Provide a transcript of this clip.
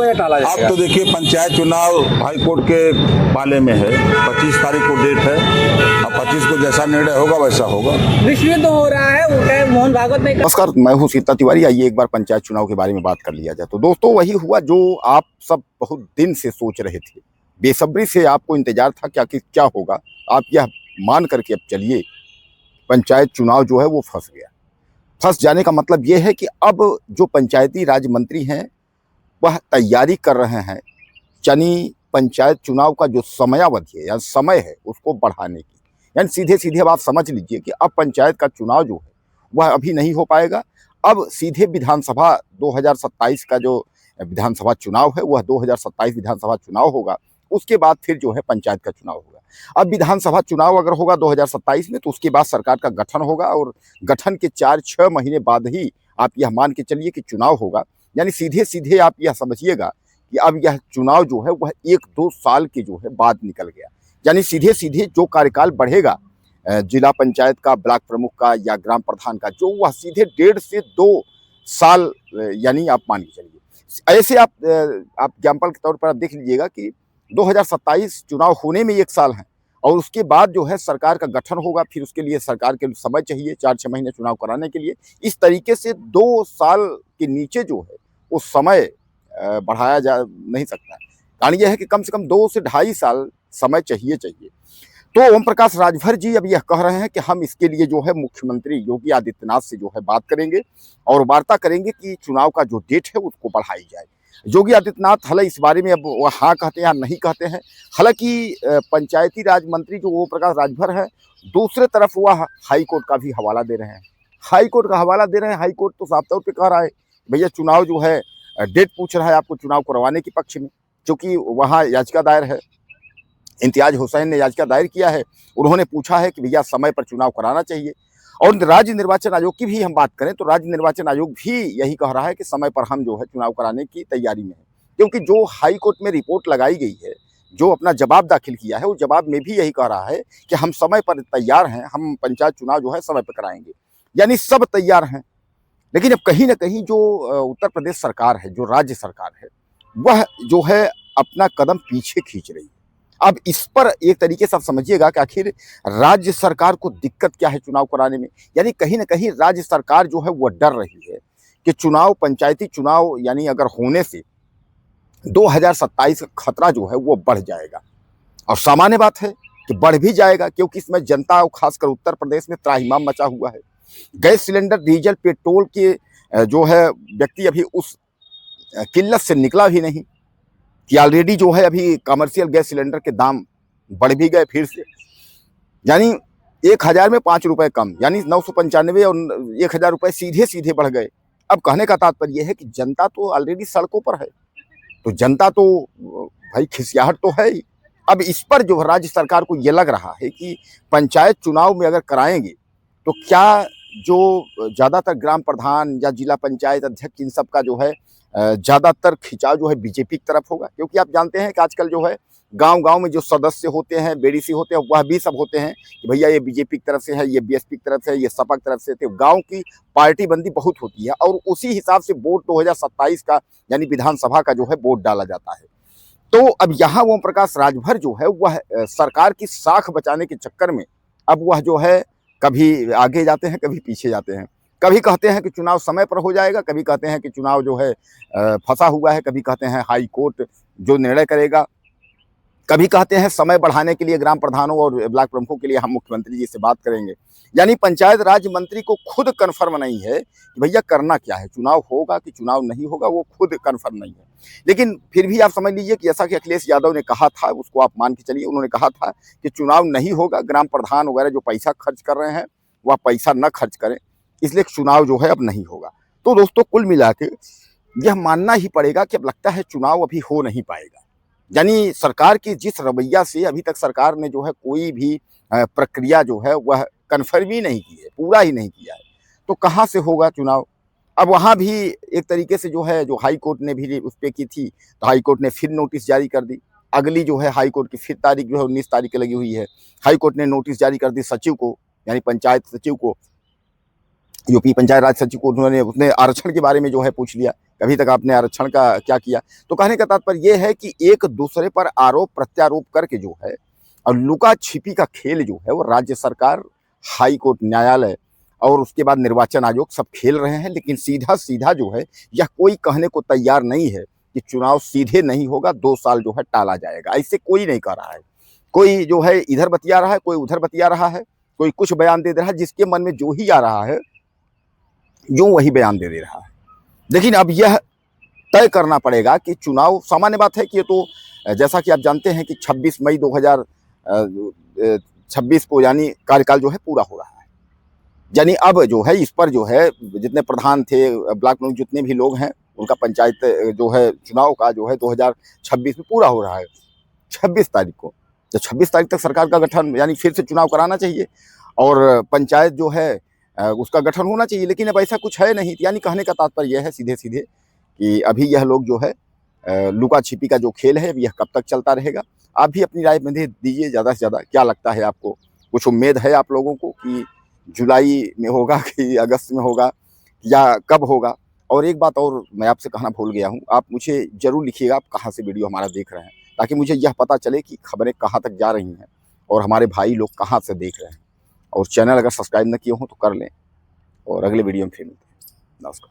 या टाला जाएगा? अब तो देखिए पंचायत चुनाव हाई कोर्ट के पाले में है, 25 तारीख को डेट है। अब 25 को जैसा निर्णय होगा वैसा होगा। विश्व तो हो रहा है, वो क्या मोहन भागवत ने नमस्कार, मैं हूं सीता तिवारी। आइए एक बार पंचायत चुनाव के बारे में बात कर लिया जाए। तो दोस्तों वही हुआ जो आप सब बहुत दिन से सोच रहे थे, बेसब्री से आपको इंतजार था कि आखिर क्या होगा। आप यह मान करके अब चलिए, पंचायत चुनाव जो है वो फंस गया। फंस जाने का मतलब ये है कि अब जो पंचायती राज मंत्री हैं वह तैयारी कर रहे हैं, यानी पंचायत चुनाव का जो समयावधि है या समय है उसको बढ़ाने की। यानी सीधे सीधे अब आप समझ लीजिए कि अब पंचायत का चुनाव जो है वह अभी नहीं हो पाएगा। अब सीधे विधानसभा 2027 का जो विधानसभा चुनाव है वह 2027 विधानसभा चुनाव होगा। उसके बाद फिर जो है पंचायत का चुनाव होगा। अब विधानसभा चुनाव अगर होगा 2027 में तो उसके बाद सरकार का गठन होगा और गठन के 4-6 महीने बाद ही आप यह मान के चलिए कि चुनाव होगा। यानी सीधे सीधे आप यह समझिएगा कि अब यह चुनाव जो है वह 1-2 साल के जो है बाद निकल गया। यानी सीधे सीधे जो कार्यकाल बढ़ेगा जिला पंचायत का, ब्लॉक प्रमुख का या ग्राम प्रधान का, जो वह सीधे 1.5 से 2 साल यानी आप मान के चलिए। ऐसे आप एग्जाम्पल के तौर पर आप देख लीजिएगा कि 2027 चुनाव होने में 1 साल है और उसके बाद जो है सरकार का गठन होगा। फिर उसके लिए सरकार के समय चाहिए 4-6 महीने चुनाव कराने के लिए। इस तरीके से 2 साल के नीचे जो है वो समय बढ़ाया जा नहीं सकता। कारण यह है कि कम से कम 2 से 2.5 साल समय चाहिए। तो ओम प्रकाश राजभर जी अब यह कह रहे हैं कि हम इसके लिए जो है मुख्यमंत्री योगी आदित्यनाथ से जो है बात करेंगे और वार्ता करेंगे कि चुनाव का जो डेट है उसको बढ़ाई जाए। योगी आदित्यनाथ हालांकि इस बारे में अब वह हाँ कहते हैं या नहीं कहते हैं। हालांकि पंचायती राज मंत्री जो ओम प्रकाश राजभर है, दूसरे तरफ वह हाई कोर्ट का भी हवाला दे रहे हैं। हाई कोर्ट का हवाला दे रहे हैं। हाई कोर्ट तो साफ तौर पर कह रहा है भैया चुनाव जो है डेट पूछ रहा है आपको चुनाव करवाने के पक्ष में, क्योंकि वहाँ याचिका दायर है। इम्तियाज हुसैन ने याचिका दायर किया है। उन्होंने पूछा है कि भैया समय पर चुनाव कराना चाहिए। और राज्य निर्वाचन आयोग की भी हम बात करें तो राज्य निर्वाचन आयोग भी यही कह रहा है कि समय पर हम जो है चुनाव कराने की तैयारी में है। क्योंकि जो हाई कोर्ट में रिपोर्ट लगाई गई है, जो अपना जवाब दाखिल किया है, वो जवाब में भी यही कह रहा है कि हम समय पर तैयार हैं, हम पंचायत चुनाव जो है समय पर कराएंगे। यानी सब तैयार हैं। लेकिन अब कहीं ना कहीं जो उत्तर प्रदेश सरकार है, जो राज्य सरकार है, वह जो है अपना कदम पीछे खींच रही है। अब इस पर एक तरीके से आप समझिएगा कि आखिर राज्य सरकार को दिक्कत क्या है चुनाव कराने में। यानी कहीं ना कहीं राज्य सरकार जो है वो डर रही है कि चुनाव, पंचायती चुनाव यानी अगर होने से 2027 का खतरा जो है वो बढ़ जाएगा। और सामान्य बात है कि बढ़ भी जाएगा, क्योंकि इसमें जनता और खासकर उत्तर प्रदेश में त्राहिमाम मचा हुआ है। गैस सिलेंडर, डीजल, पेट्रोल के जो है व्यक्ति अभी उस किल्लत से निकला भी नहीं कि ऑलरेडी जो है अभी कमर्शियल गैस सिलेंडर के दाम बढ़ भी गए फिर से। यानी 1000 में 5 रुपए कम, यानी 995 और 1000 रुपए सीधे सीधे बढ़ गए। अब कहने का तात्पर्य यह है कि जनता तो ऑलरेडी सड़कों पर है, तो जनता तो भाई खिसियाहट तो है ही। अब इस पर जो राज्य सरकार को ये लग रहा है कि पंचायत चुनाव में अगर कराएंगे तो क्या जो ज़्यादातर ग्राम प्रधान या जिला पंचायत अध्यक्ष इन सब का जो है ज़्यादातर खिंचाव जो है बीजेपी की तरफ होगा। क्योंकि आप जानते हैं कि आजकल जो है गांव-गांव में जो सदस्य होते हैं, बीडीसी होते हैं, वह भी सब होते हैं कि भैया ये बीजेपी की तरफ से है, ये बीएसपी की तरफ से है, ये सपा की तरफ से। तो गांव की पार्टी बंदी बहुत होती है और उसी हिसाब से वोट 2027 का यानी विधानसभा का जो है वोट डाला जाता है। तो अब यहाँ ओम प्रकाश राजभर जो है वह सरकार की साख बचाने के चक्कर में अब वह जो है कभी आगे जाते हैं, कभी पीछे जाते हैं। कभी कहते हैं कि चुनाव समय पर हो जाएगा, कभी कहते हैं कि चुनाव जो है फंसा हुआ है, कभी कहते हैं हाई कोर्ट जो निर्णय करेगा, कभी कहते हैं समय बढ़ाने के लिए ग्राम प्रधानों और ब्लॉक प्रमुखों के लिए हम मुख्यमंत्री जी से बात करेंगे। यानी पंचायत राज मंत्री को खुद कन्फर्म नहीं है कि भैया करना क्या है, चुनाव होगा कि चुनाव नहीं होगा, वो खुद कन्फर्म नहीं है। लेकिन फिर भी आप समझ लीजिए कि जैसा कि अखिलेश यादव ने कहा था, उसको आप मान के चलिए, उन्होंने कहा था कि चुनाव नहीं होगा, ग्राम प्रधान वगैरह जो पैसा खर्च कर रहे हैं वह पैसा न खर्च करें, इसलिए चुनाव जो है अब नहीं होगा। तो दोस्तों कुल मिला के यह मानना ही पड़ेगा कि अब लगता है चुनाव अभी हो नहीं पाएगा। यानी सरकार की जिस रवैया से अभी तक सरकार ने जो है कोई भी प्रक्रिया जो है वह कन्फर्म ही नहीं की है, पूरा ही नहीं किया है, तो कहाँ से होगा चुनाव। अब वहाँ भी एक तरीके से जो है जो हाई कोर्ट ने भी उस पर की थी, तो हाई कोर्ट ने फिर नोटिस जारी कर दी। अगली जो है हाई कोर्ट की फिर तारीख जो है 19 तारीख की लगी हुई है। हाई कोर्ट ने नोटिस जारी कर दी सचिव को, यानी पंचायत सचिव को, यूपी पंचायत राज सचिव को। उसने आरक्षण के बारे में जो है पूछ लिया कभी तक आपने आरक्षण का क्या किया। तो कहने का तात्पर्य यह है कि एक दूसरे पर आरोप प्रत्यारोप करके जो है और लुका छिपी का खेल जो है वो राज्य सरकार, हाई कोर्ट, न्यायालय और उसके बाद निर्वाचन आयोग सब खेल रहे हैं। लेकिन सीधा सीधा जो है यह कोई कहने को तैयार नहीं है कि चुनाव सीधे नहीं होगा, 2 साल जो है टाला जाएगा। ऐसे कोई नहीं कह रहा है। कोई जो है इधर बतिया रहा है, कोई उधर बतिया रहा है, कोई कुछ बयान दे रहा है, जिसके मन में जो ही आ रहा है यूं वही बयान दे रहा है। लेकिन अब यह तय करना पड़ेगा कि चुनाव, सामान्य बात है कि ये तो जैसा कि आप जानते हैं कि 26 मई 2026 को यानी कार्यकाल जो है पूरा हो रहा है। यानी अब जो है इस पर जो है जितने प्रधान थे, ब्लॉक में जितने भी लोग हैं, उनका पंचायत जो है चुनाव का जो है 2026 में पूरा हो रहा है 26 तारीख को। तो 26 तारीख तक सरकार का गठन यानी फिर से चुनाव कराना चाहिए और पंचायत जो है उसका गठन होना चाहिए। लेकिन अब ऐसा कुछ है नहीं। यानी कहने का तात्पर्य यह है सीधे सीधे कि अभी यह लोग जो है लुका छिपी का जो खेल है यह कब तक चलता रहेगा। आप भी अपनी राय में दीजिए ज़्यादा से ज़्यादा, क्या लगता है आपको? कुछ उम्मीद है आप लोगों को कि जुलाई में होगा कि अगस्त में होगा या कब होगा? और एक बात और मैं आपसे कहना भूल गया हूँ, आप मुझे ज़रूर लिखिएगा आप कहाँ से वीडियो हमारा देख रहे हैं, ताकि मुझे यह पता चले कि खबरें कहाँ तक जा रही हैं और हमारे भाई लोग कहाँ से देख रहे हैं। और चैनल अगर सब्सक्राइब न किए हों तो कर लें और अगले वीडियो में फिर मिलते हैं। नमस्कार।